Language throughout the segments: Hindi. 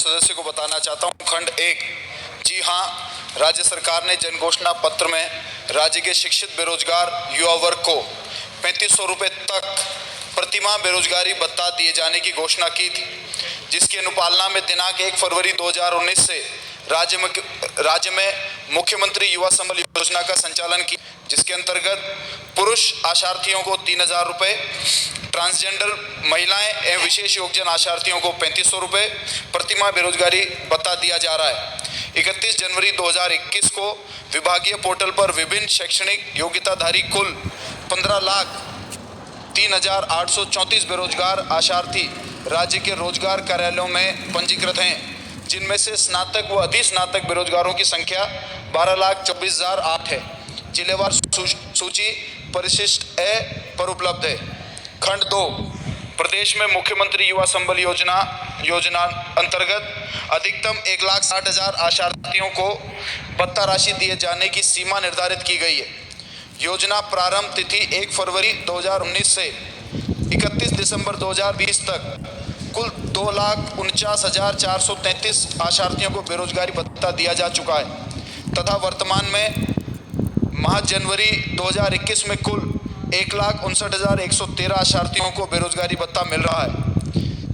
सदस्य को बताना चाहता हूं। खंड 1। जी हां, राज्य सरकार ने जन घोषणा पत्र में राज्य के शिक्षित बेरोजगार युवा वर्ग को 3500 रुपये तक प्रतिमाह बेरोजगारी भत्ता दिए जाने की घोषणा की थी, जिसकी अनुपालना में दिनांक 1 फरवरी 2019 से राज्य में मुख्यमंत्री युवा संबल योजना का संचालन किया, जिसके अंतर्गत पुरुष आशार्थियों को 3000 रुपये, ट्रांसजेंडर महिलाएं एवं विशेष योग्यजन आशार्थियों को 3500 रुपये प्रतिमाह बेरोजगारी भत्ता दिया जा रहा है। 31 जनवरी 2021 को विभागीय पोर्टल पर विभिन्न शैक्षणिक योग्यताधारी कुल 15,03,834 बेरोजगार आशार्थी राज्य के रोजगार कार्यालयों में पंजीकृत हैं, जिनमें से स्नातक व अधिस्नातक बेरोजगारों की संख्या 12,24,008 है। जिलेवार सूची परिशिष्ट ए पर उपलब्ध है। खंड 2। प्रदेश में मुख्यमंत्री युवा संबल योजना अंतर्गत अधिकतम 1,60,000 आशार्थियों को भत्ता राशि दिए जाने की सीमा निर्धारित की गई है। योजना प्रारंभ तिथि 1 फरवरी 2019 से 31 दिसंबर 2020 तक कुल 2,49,433 आशार्थियों को बेरोजगारी भत्ता दिया जा चुका है तथा वर्तमान में माह जनवरी 2021 में कुल 1,59,113 आशार्थियों को बेरोजगारी भत्ता मिल रहा है।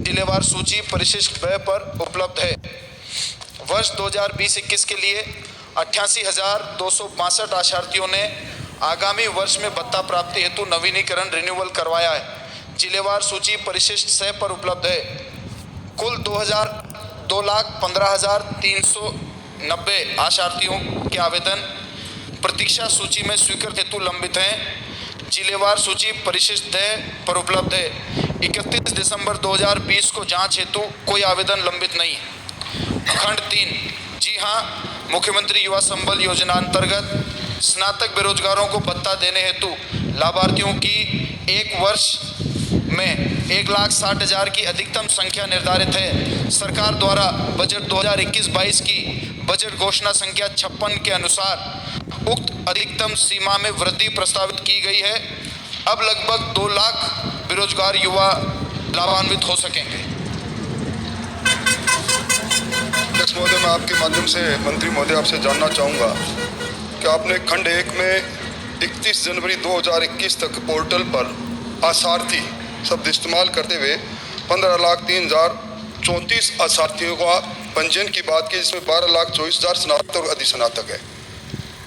जिलेवार सूची परिशिष्ट ब पर उपलब्ध है। वर्ष 2020-21 के लिए 88,262 आशार्थियों ने आगामी वर्ष में भत्ता प्राप्ति हेतु नवीनीकरण रिन्यूअल करवाया है। जिलेवार सूची परिशिष्ट से पर उपलब्ध है। कुल 2,15,390 आशार्थियों के आवेदन प्रतीक्षा सूची में स्वीकृत हेतु लंबित हैं। जिलेवार सूची परिशिष्ट पर उपलब्ध है। 31 दिसंबर 2020 को जांच हेतु कोई आवेदन लंबित नहीं है। खंड 3। जी हां, मुख्यमंत्री युवा संबल योजना अंतर्गत स्नातक बेरोजगारों को भत्ता देने हेतु लाभार्थियों की एक वर्ष में 1,60,000 की अधिकतम संख्या निर्धारित है। सरकार द्वारा बजट 2021-22 की बजट घोषणा संख्या 56 के अनुसार उक्त अधिकतम सीमा में वृद्धि प्रस्तावित की गई है। अब लगभग 2 लाख बेरोजगार युवा लाभान्वित हो सकेंगे। अध्यक्ष महोदय, मैं आपके माध्यम से मंत्री महोदय आपसे जानना चाहूँगा कि आपने खंड 1 में 31 जनवरी 2021 तक पोर्टल पर आशार्थी शब्द इस्तेमाल करते हुए 15,03,034 आशार्थियों का पंजीयन की बात की, जिसमें 12,24,000 स्नातक और अधिस्नातक है।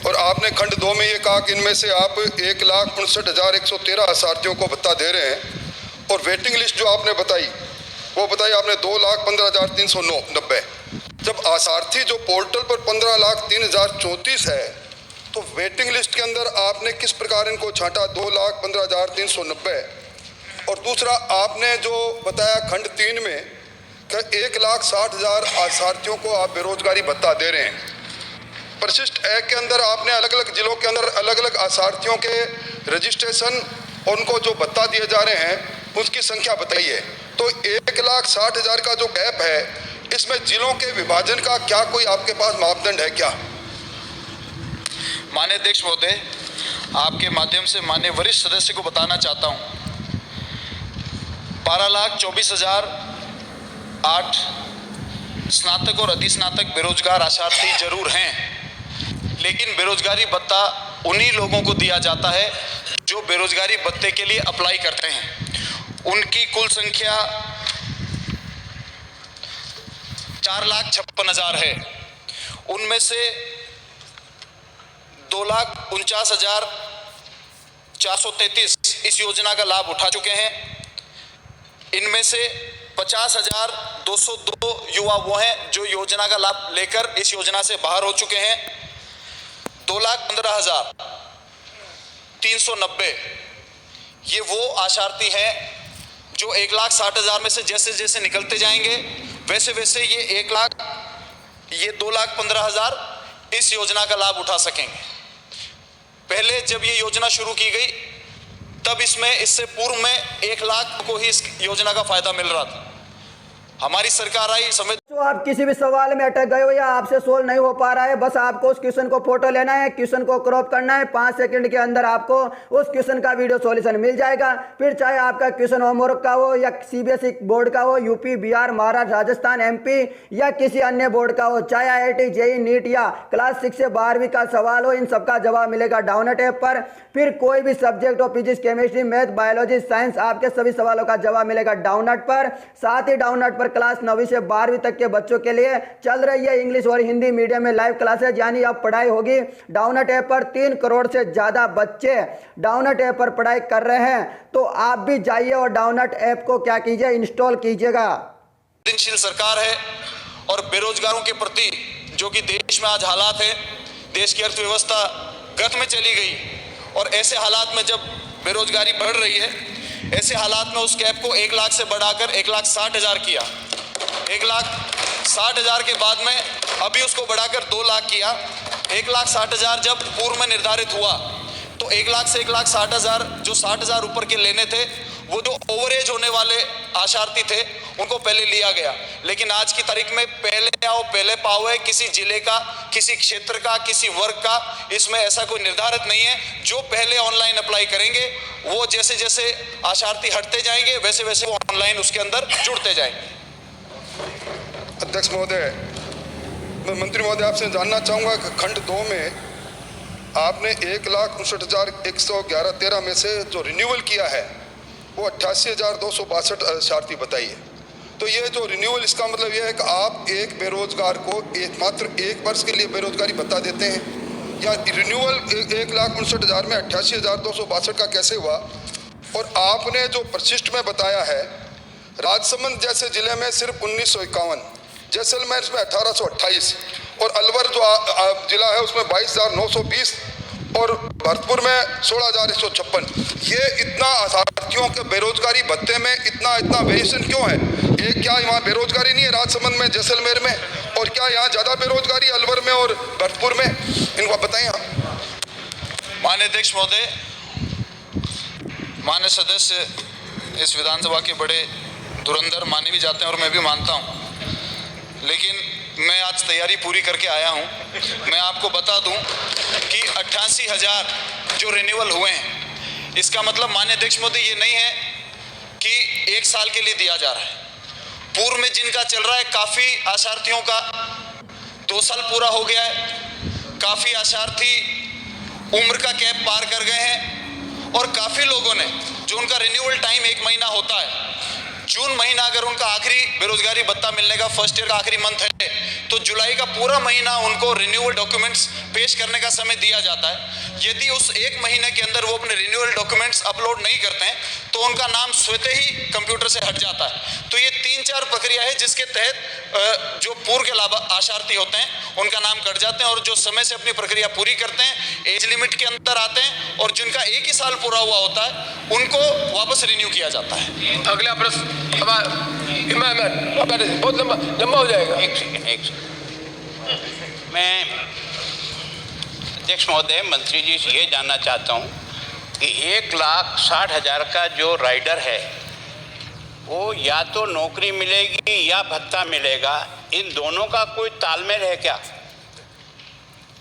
और आपने खंड 2 में ये कहा कि इनमें से आप 1,59,113 आशार्थियों को भत्ता दे रहे हैं। और वेटिंग लिस्ट जो आपने बताई वो बताई आपने 2,15,390। जब आशार्थी जो पोर्टल पर 15,03,034 है, तो वेटिंग लिस्ट के अंदर आपने किस प्रकार इनको छांटा 2,15,390। और दूसरा आपने जो बताया खंड 3 में कि 1,60,000 आशार्थियों को आप बेरोजगारी भत्ता दे रहे हैं। परिशिष्ट एक के अंदर आपने अलग अलग जिलों के अंदर अलग अलग आशार्थियों के रजिस्ट्रेशन और उनको जो भत्ता दिए जा रहे हैं उसकी संख्या बताई है। तो 1,60,000 का जो गैप है, इसमें जिलों के विभाजन का क्या कोई आपके पास मापदंड है क्या? माननीय अध्यक्ष महोदय, आपके माध्यम से माननीय वरिष्ठ सदस्य को बताना चाहता हूं, 12,24,008 स्नातक और अधिस्नातक बेरोजगार आशार्थी जरूर हैं, लेकिन बेरोजगारी भत्ता उन्हीं लोगों को दिया जाता है जो बेरोजगारी भत्ते के लिए अप्लाई करते हैं। उनकी कुल संख्या 4,56,000 है। उनमें से 2,49,433 इस योजना का लाभ उठा चुके हैं। इनमें से 50,202 युवा वो हैं जो योजना का लाभ लेकर इस योजना से बाहर हो चुके हैं। 2,15,390 ये वो आशार्थी हैं जो 1,60,000 में से जैसे जैसे निकलते जाएंगे वैसे वैसे ये 2,15,000 इस योजना का लाभ उठा सकेंगे। पहले जब ये योजना शुरू की गई तब इससे पूर्व में 1 लाख को ही इस योजना का फायदा मिल रहा था। हमारी सरकार आई, आप किसी भी सवाल में अटक गए हो या आपसे सोल्व नहीं हो पा रहा है, बस आपको उस क्वेश्चन को फोटो लेना है, क्वेश्चन को क्रॉप करना है, 5 सेकंड के अंदर आपको उस क्वेश्चन का वीडियो सॉल्यूशन मिल जाएगा। फिर चाहे आपका क्वेश्चन होमवर्क का हो या सीबीएसई बोर्ड का हो, यूपी, बिहार, महाराष्ट्र, राजस्थान, एमपी या किसी अन्य बोर्ड का हो, चाहे आईआईटी, जेईई, नीट या क्लास 6 से 12वीं का सवाल हो, इन सबका जवाब मिलेगा डाउनलोड ऐप पर। फिर कोई भी सब्जेक्ट हो, physics, chemistry, math, biology, science, आपके सभी सवालों का जवाब मिलेगा डाउनलोड पर। साथ ही डाउनलोड पर क्लास 9वीं से 12वीं तक के बच्चों के लिए चल रही है इंग्लिश और हिंदी मीडियम में लाइव क्लासेज, यानी अब पढ़ाई होगी डाउनलोड ऐप पर। 3 करोड़ से ज्यादा बच्चे डाउनलोड ऐप पर पढ़ाई कर रहे हैं, तो आप भी जाइए और डाउनलोड ऐप को क्या कीजिए, इंस्टॉल कीजिएगा। संवेदनशील सरकार है और बेरोजगारों के प्रति जो कि देश में आज हालात है, देश की अर्थव्यवस्था गर्त में चली गई और ऐसे हालात में जब बेरोजगारी बढ़ रही है, ऐसे हालात में उस कैप को 1 लाख से बढ़ाकर 1,60,000 किया। 1,60,000 के बाद में अभी उसको बढ़ाकर 2 लाख किया। 1,60,000 जब पूर्व में निर्धारित हुआ तो 1 लाख से 1,60,000 जो 60,000 ऊपर के लेने थे, वो जो ओवरेज होने वाले आशार्थी थे उनको पहले लिया गया। लेकिन आज की तारीख में पहले आओ पहले पाओ है, किसी जिले का, किसी क्षेत्र का, किसी वर्ग का इसमें ऐसा कोई निर्धारित नहीं है। जो पहले ऑनलाइन अप्लाई करेंगे वो जैसे जैसे आशार्थी हटते जाएंगे वैसे वैसे वो ऑनलाइन उसके अंदर जुड़ते जाएंगे। अध्यक्ष महोदय, मैं मंत्री महोदय आपसे जानना चाहूँगा कि खंड 2 में आपने 1,59,111 में से जो रिन्यूअल किया है वो 88,262 आशार्थी बताई है। तो ये जो रिन्यूअल, इसका मतलब ये है कि आप एक बेरोजगार को मात्र 1 वर्ष के लिए बेरोजगारी बता देते हैं, या रिन्यूअल 1,59,000 में 88,262 का कैसे हुआ? और आपने जो परिशिष्ट में बताया है, राजसमंद जैसे जिले में सिर्फ 1951, जैसलमेर में 1828 और अलवर जो जिला है उसमें 22,920 और भरतपुर में 16,156। ये इतना आशार्थियों के बेरोजगारी भत्ते में इतना वेरिएशन क्यों है? ये क्या वहाँ बेरोजगारी नहीं है राजसमंद में, जैसलमेर में? और क्या यहाँ ज़्यादा बेरोजगारी अलवर में और भरतपुर में? इनको बताइए आप। माननीय अध्यक्ष महोदय, माननीय सदस्य इस विधानसभा के बड़े धुरंधर माने भी जाते हैं और मैं भी मानता हूँ, लेकिन मैं आज तैयारी पूरी करके आया हूँ। मैं आपको बता दूँ कि 88,000 जो रिन्यूअल हुए हैं, इसका मतलब माननीय अध्यक्ष महोदय ये नहीं है कि 1 साल के लिए दिया जा रहा है। पूर्व में जिनका चल रहा है, काफ़ी आशार्थियों का 2 साल पूरा हो गया है, काफ़ी आशार्थी उम्र का कैप पार कर गए हैं और काफ़ी लोगों ने जो उनका रिन्यूअल टाइम 1 महीना होता है, जून महीना अगर उनका आखिरी बेरोजगारी भत्ता मिलने का फर्स्ट ईयर का आखिरी मंथ है तो जुलाई का पूरा महीना उनको रिन्यूअल डॉक्यूमेंट्स पेश करने का समय दिया जाता है। यदि उस 1 महीने के अंदर वो अपने रिन्यूअल डॉक्यूमेंट्स अपलोड नहीं करते हैं तो उनका नाम स्वतः ही कंप्यूटर से हट जाता है। तो ये 3-4 प्रक्रिया है जिसके तहत जो पूर्व के लाभ आशार्थी होते हैं उनका नाम कट जाते हैं और जो समय से अपनी प्रक्रिया पूरी करते हैं, एज लिमिट के अंदर आते हैं और जिनका 1 ही साल पूरा हुआ होता है उनको वापस रिन्यू किया जाता है। अगला प्रश्न बहुत लंबा हो जाएगा। एक सेकंड। मैं अध्यक्ष महोदय, मंत्री जी से ये जानना चाहता हूँ कि 1,60,000 का जो राइडर है वो या तो नौकरी मिलेगी या भत्ता मिलेगा, इन दोनों का कोई तालमेल है क्या?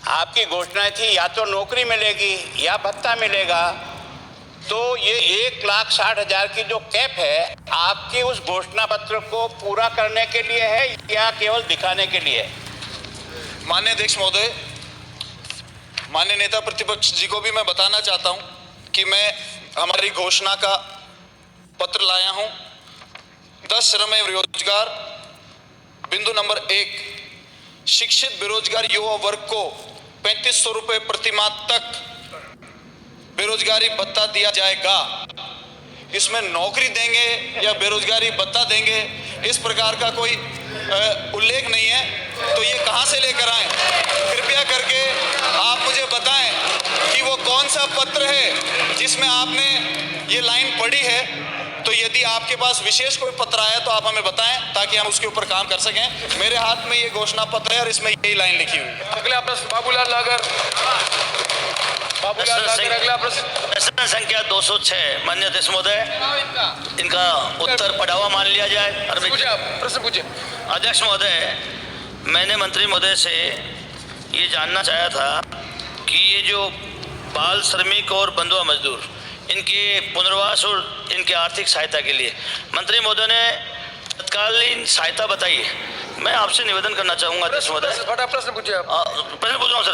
आपकी घोषणाएं थी या तो नौकरी मिलेगी या भत्ता मिलेगा, तो ये 1,60,000 की जो कैप है आपकी उस घोषणा पत्र को पूरा करने के लिए है या केवल दिखाने के लिए? माननीय अध्यक्ष महोदय, माननीय नेता प्रतिपक्ष जी को भी मैं बताना चाहता हूं कि मैं हमारी घोषणा का पत्र लाया हूं। 10 श्रम एवं रोजगार बिंदु नंबर 1, शिक्षित बेरोजगार युवा वर्ग को 3,500 रुपये प्रतिमाह तक बेरोजगारी भत्ता दिया जाएगा। इसमें नौकरी देंगे या बेरोजगारी भत्ता देंगे इस प्रकार का कोई उल्लेख नहीं है, तो ये कहां से लेकर आए? कृपया करके आप मुझे बताएं कि वो कौन सा पत्र है जिसमें आपने ये लाइन पढ़ी है। तो यदि आपके पास विशेष कोई पत्र आया तो आप हमें बताएं ताकि हम उसके ऊपर काम कर सकें। मेरे हाथ में ये घोषणा पत्र है और इसमें यही लाइन लिखी हुई है। अगला प्रश्न बाबूलाल नागर। बाबूलाल नागर, अगला प्रश्न। प्रश्न संख्या 206 माननीय अध्यक्ष महोदय, इनका उत्तर पढ़ावा मान लिया जाए। पूछिए आप, प्रश्न पूछिए। अध्यक्ष महोदय, मैंने मंत्री महोदय से ये जानना चाहा था कि ये जो बाल श्रमिक और बंधुआ मजदूर, इनके पुनर्वास और इनके आर्थिक सहायता के लिए मंत्री महोदय ने तत्कालीन सहायता बताई है। मैं आपसे निवेदन करना चाहूँगा अध्यक्ष महोदय, प्रश्न पूछिए आप। प्रश्न पूछ रहा हूँ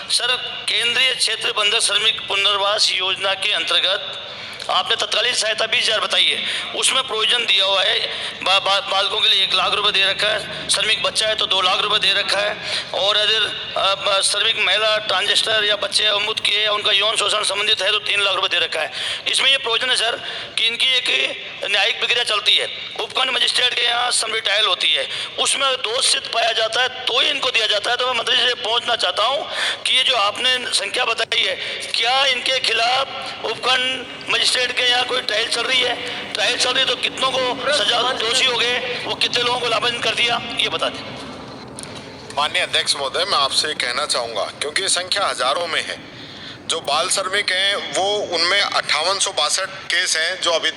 सर, केंद्रीय क्षेत्र बंधक श्रमिक पुनर्वास योजना के अंतर्गत आपने तत्कालीन सहायता 20,000 बताई है, उसमें प्रोविजन दिया हुआ है बालकों के लिए 1 लाख रुपए दे रखा है, श्रमिक बच्चा है तो 2 लाख रुपए दे रखा है, और अगर श्रमिक महिला ट्रांसजेंडर या बच्चे अमुत किए या उनका यौन शोषण संबंधित है तो 3 लाख रुपए दे रखा है। इसमें ये प्रोविजन है सर कि इनकी एक न्यायिक प्रक्रिया चलती है, उपखंड मजिस्ट्रेट के यहाँ समरी ट्रायल होती है, उसमें दोष सिद्ध पाया जाता है तो ही इनको दिया जाता है। तो मैं मंत्री जी से पूछना चाहता हूँ कि ये जो आपने संख्या बताई है, क्या इनके खिलाफ उपखंड मजिस्ट्रेट के यहाँ कोई ट्रायल चल रही है? ट्रायल चल रही है तो कितनों को सजा, दोषी हो गए, वो कितने लोगों को लाभान्वित कर दिया, ये बता दें। माननीय अध्यक्ष महोदय, मैं आपसे कहना चाहूँगा, क्योंकि ये संख्या हजारों में है, जो बाल श्रमिक हैं वो उनमें 5862 केस हैं जो अभी